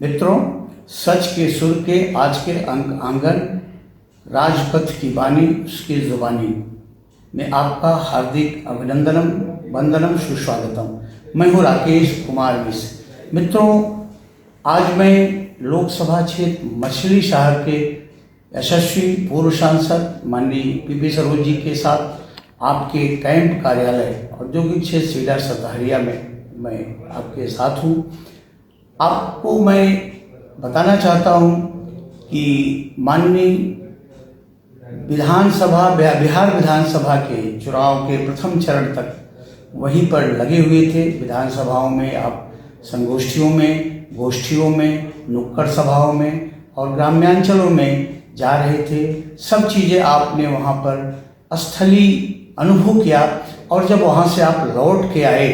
मित्रों, सच के सुर के आज के आंगन, राजपथ की बानी उसकी जुबानी में आपका हार्दिक अभिनंदनम, वंदनम, सुस्वागतम। मैं हूँ राकेश कुमार मिश्र। मित्रों, आज मैं लोकसभा क्षेत्र मछली शहर के यशस्वी पूर्व सांसद माननीय पीपी सरोज जी के साथ आपके कैंप कार्यालय औद्योगिक क्षेत्र सीडर सतहरिया में मैं आपके साथ हूँ। आपको मैं बताना चाहता हूँ कि माननीय बिहार विधानसभा के चुनाव के प्रथम चरण तक वहीं पर लगे हुए थे। विधानसभाओं में आप संगोष्ठियों में, गोष्ठियों में, नुक्कड़ सभाओं में और ग्राम्यांचलों में जा रहे थे। सब चीज़ें आपने वहाँ पर स्थलीय अनुभव किया और जब वहाँ से आप लौट के आए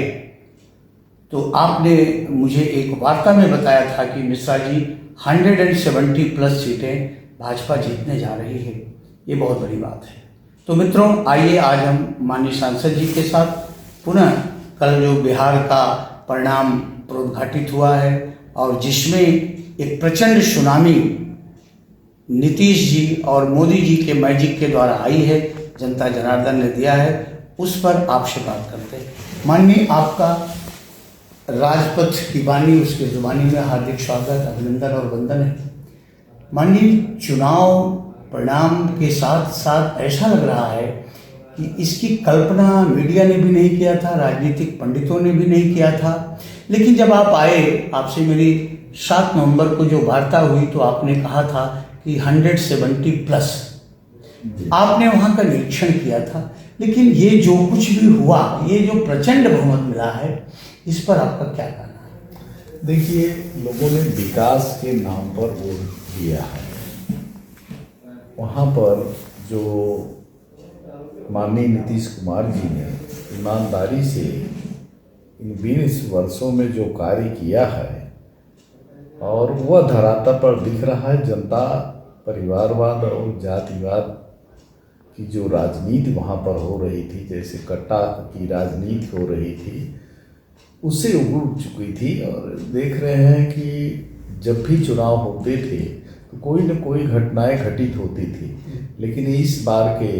तो आपने मुझे एक वार्ता में बताया था कि मिश्रा जी 170 प्लस सीटें भाजपा जीतने जा रही है। ये बहुत बड़ी बात है। तो मित्रों, आइए आज हम माननीय सांसद जी के साथ पुनः कल जो बिहार का परिणाम प्रोद्घाटित हुआ है और जिसमें एक प्रचंड सुनामी नीतीश जी और मोदी जी के मैजिक के द्वारा आई है, जनता जनार्दन ने दिया है, उस पर आपसे बात करते हैं। माननीय, आपका राजपथ की बानी उसके जुबानी में हार्दिक स्वागत, अभिनंदन और वंदन है। माननीय, चुनाव परिणाम के साथ साथ ऐसा लग रहा है कि इसकी कल्पना मीडिया ने भी नहीं किया था, राजनीतिक पंडितों ने भी नहीं किया था। लेकिन जब आप आए, आपसे मेरी 7 नवंबर को जो वार्ता हुई तो आपने कहा था कि 170 प्लस आपने वहाँ का निरीक्षण किया था। लेकिन ये जो कुछ भी हुआ, ये जो प्रचंड बहुमत मिला है, इस पर आपका क्या कहना है? देखिए, लोगों ने विकास के नाम पर वोट दिया है। वहाँ पर जो माननीय नीतीश कुमार जी ने ईमानदारी से इन 20 वर्षों में जो कार्य किया है और वह धरातल पर दिख रहा है। जनता परिवारवाद और जातिवाद की जो राजनीति वहाँ पर हो रही थी, जैसे कट्टा की राजनीति हो रही थी, उससे उब चुकी थी। और देख रहे हैं कि जब भी चुनाव होते थे तो कोई न कोई घटनाएं घटित होती थी। लेकिन इस बार के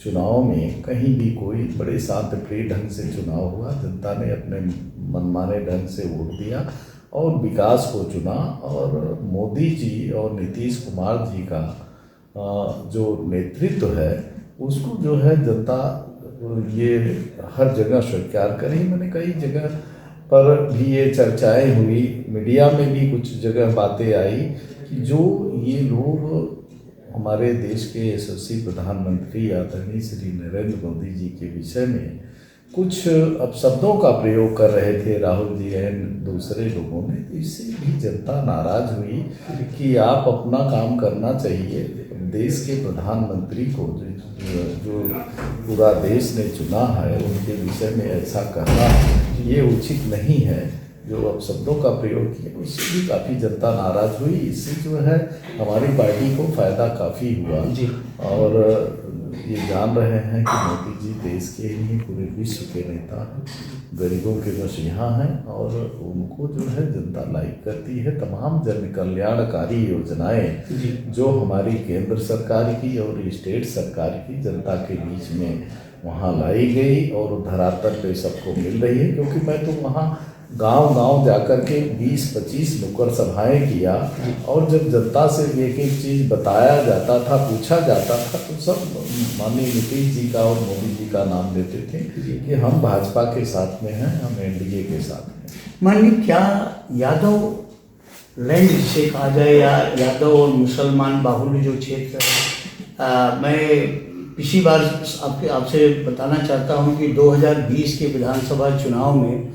चुनाव में कहीं भी कोई बड़े शांतिप्रिय ढंग से चुनाव हुआ। जनता ने अपने मनमाने ढंग से वोट दिया और विकास को चुना। और मोदी जी और नीतीश कुमार जी का जो नेतृत्व है, उसको जो है जनता ये हर जगह स्वीकार करी। मैंने कई जगह पर भी ये चर्चाएं हुई, मीडिया में भी कुछ जगह बातें आई कि जो ये लोग हमारे देश के यशस्वी प्रधानमंत्री आदरणीय श्री नरेंद्र मोदी जी के विषय में कुछ अपशब्दों का प्रयोग कर रहे थे, राहुल जी एंड दूसरे लोगों ने, तो इससे भी जनता नाराज हुई कि आप अपना काम करना चाहिए। देश के प्रधानमंत्री को जो पूरा देश ने चुना है, उनके विषय में ऐसा करना ये उचित नहीं है। जो अपशब्दों का प्रयोग किया, उससे भी काफ़ी जनता नाराज हुई। इससे जो है हमारी पार्टी को फ़ायदा काफ़ी हुआ जी। और ये जान रहे हैं कि मोदी जी देश के ही नहीं, पूरे विश्व के नेता हैं, गरीबों के मसीहा हैं और उनको जो है जनता लाइक करती है। तमाम जन कल्याणकारी योजनाएं जो हमारी केंद्र सरकार की और स्टेट सरकार की जनता के बीच में वहाँ लाई गई और धरातल पे सबको मिल रही है। क्योंकि मैं तो वहाँ गांव-गांव जाकर के 20-25 नुक्कड़ सभाएं किया और जब जनता से एक एक चीज़ बताया जाता था, पूछा जाता था, तो सब माननीय नीतीश जी का और मोदी जी का नाम लेते थे कि हम भाजपा के साथ में हैं, हम एनडीए के साथ में। माननीय, क्या यादव लैंड जिसे कहा जाए या यादव और मुसलमान बाहुल्य जो क्षेत्र है, मैं पिछली बार आपसे बताना चाहता हूँ कि 2020 के विधानसभा चुनाव में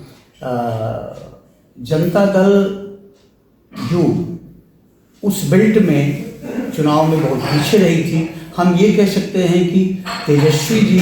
जनता दल जो उस बेल्ट में चुनाव में बहुत पीछे रही थी। हम ये कह सकते हैं कि तेजस्वी जी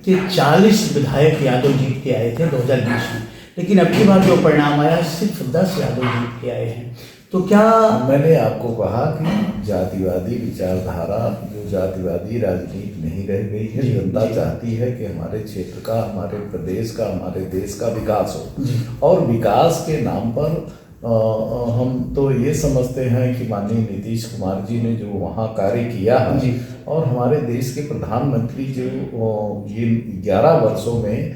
के 40 विधायक यादव जीत के आए थे 2020 में, लेकिन अब की बार जो परिणाम आया सिर्फ 10 यादव जीत के आए हैं। तो क्या मैंने आपको कहा कि जातिवादी विचारधारा, जो जातिवादी राजनीति नहीं रह गई है। जनता चाहती है कि हमारे क्षेत्र का, हमारे प्रदेश का, हमारे देश का विकास हो और विकास के नाम पर हम तो ये समझते हैं कि माननीय नीतीश कुमार जी ने जो वहाँ कार्य किया है जी। और हमारे देश के प्रधानमंत्री जो ये 11 वर्षों में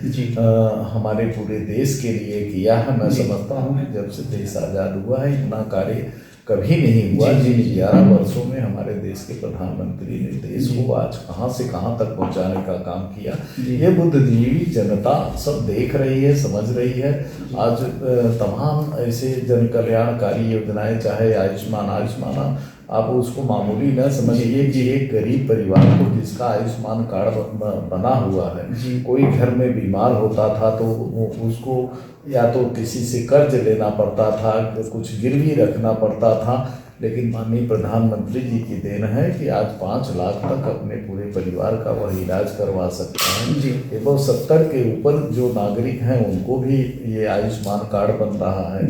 हमारे पूरे देश के लिए किया है, मैं समझता हूँ कि जब से देश आज़ाद हुआ है इतना कार्य कभी नहीं हुआ। जिन 11 वर्षों में हमारे देश के प्रधानमंत्री ने देश को आज कहाँ से कहाँ तक पहुँचाने का काम किया, ये बुद्धिजीवी जनता सब देख रही है, समझ रही है। आज तमाम ऐसे जन कल्याणकारी योजनाएं, चाहे आयुष्मान आप उसको मामूली न समझिए कि एक गरीब परिवार को जिसका आयुष्मान कार्ड बना हुआ है, कोई घर में बीमार होता था तो उसको या तो किसी से कर्ज लेना पड़ता था, कुछ गिरवी रखना पड़ता था, लेकिन माननीय प्रधानमंत्री जी की देन है कि आज 5 लाख तक अपने पूरे परिवार का वह इलाज करवा सकते हैं जी। एवं 70 के ऊपर जो नागरिक हैं उनको भी ये आयुष्मान कार्ड बन रहा है।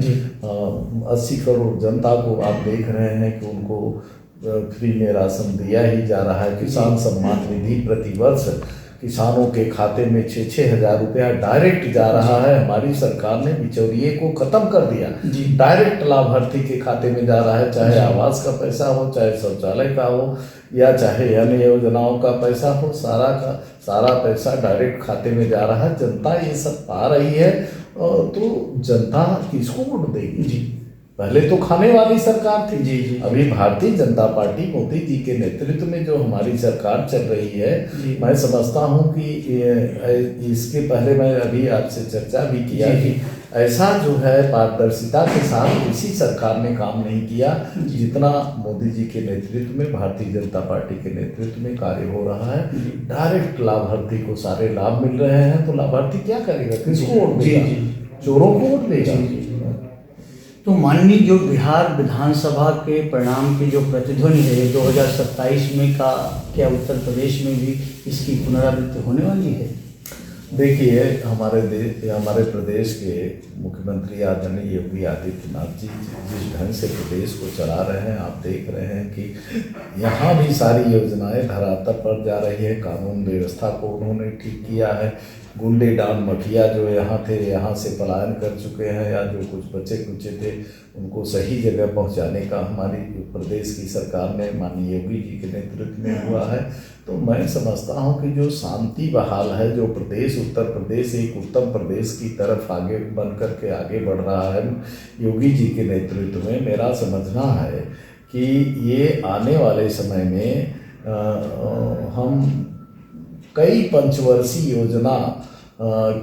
80 करोड़ जनता को आप देख रहे हैं कि उनको फ्री में राशन दिया ही जा रहा है। किसान सम्मान निधि प्रतिवर्ष किसानों के खाते में 6-6 हज़ार रुपया डायरेक्ट जा रहा है। हमारी सरकार ने बिचौलिए को खत्म कर दिया, डायरेक्ट लाभार्थी के खाते में जा रहा है, चाहे आवास का पैसा हो, चाहे शौचालय का हो, या चाहे अन्य योजनाओं का पैसा हो, सारा का सारा पैसा डायरेक्ट खाते में जा रहा है। जनता ये सब पा रही है, तो जनता किसको वोट देगी जी? पहले तो खाने वाली सरकार थी जी। अभी भारतीय जनता पार्टी मोदी जी के नेतृत्व में जो हमारी सरकार चल रही है, मैं समझता हूं कि इसके पहले मैं अभी आपसे चर्चा भी किया कि ऐसा जो है पारदर्शिता के साथ किसी सरकार ने काम नहीं किया जितना मोदी जी के नेतृत्व में, भारतीय जनता पार्टी के नेतृत्व में कार्य हो रहा है। डायरेक्ट लाभार्थी को सारे लाभ मिल रहे हैं, तो लाभार्थी क्या करेगा, किसको वोट देगा? चोरों को वोट देगा। तो माननीय जो बिहार विधानसभा के परिणाम की जो प्रतिध्वनि है 2027 में का, क्या उत्तर प्रदेश में भी इसकी पुनरावृत्ति होने वाली है? देखिए, हमारे प्रदेश के मुख्यमंत्री आदरणीय योगी आदित्यनाथ जी जिस ढंग से प्रदेश को चला रहे हैं, आप देख रहे हैं कि यहाँ भी सारी योजनाएं धरातल पर जा रही है। कानून व्यवस्था को उन्होंने ठीक किया है। गुंडे डान माफिया जो यहाँ थे, यहाँ से पलायन कर चुके हैं, या जो कुछ बचे कुचे थे उनको सही जगह पहुँचाने का हमारी प्रदेश की सरकार ने माननीय योगी जी के नेतृत्व में हुआ है। तो मैं समझता हूँ कि जो शांति बहाल है, जो प्रदेश उत्तर प्रदेश एक उत्तम प्रदेश की तरफ आगे बन कर के आगे बढ़ रहा है योगी जी के नेतृत्व में, मेरा समझना है कि ये आने वाले समय में हम कई पंचवर्षीय योजना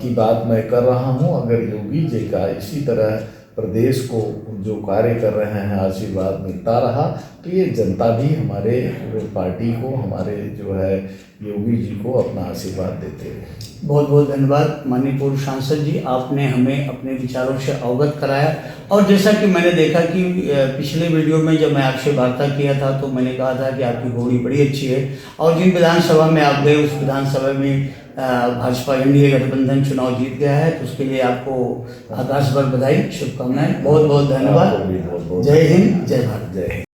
की बात मैं कर रहा हूँ। अगर योगी जी का इसी तरह प्रदेश को जो कार्य कर रहे हैं आशीर्वाद मिलता रहा, तो ये जनता भी हमारे पार्टी को, हमारे जो है योगी जी को अपना आशीर्वाद देते हैं। बहुत बहुत धन्यवाद माननीय पूर्व सांसद जी, आपने हमें अपने विचारों से अवगत कराया। और जैसा कि मैंने देखा कि पिछले वीडियो में जब मैं आपसे वार्ता किया था तो मैंने कहा था कि आपकी घोड़ी बड़ी अच्छी है, और जिन विधानसभा में आप गए उस विधानसभा में भाजपा एनडीए गठबंधन चुनाव जीत गया है, तो उसके लिए आपको आकाश भर बधाई, शुभकामनाएं। बहुत बहुत धन्यवाद। जय हिंद, जय भारत। जय हिंद।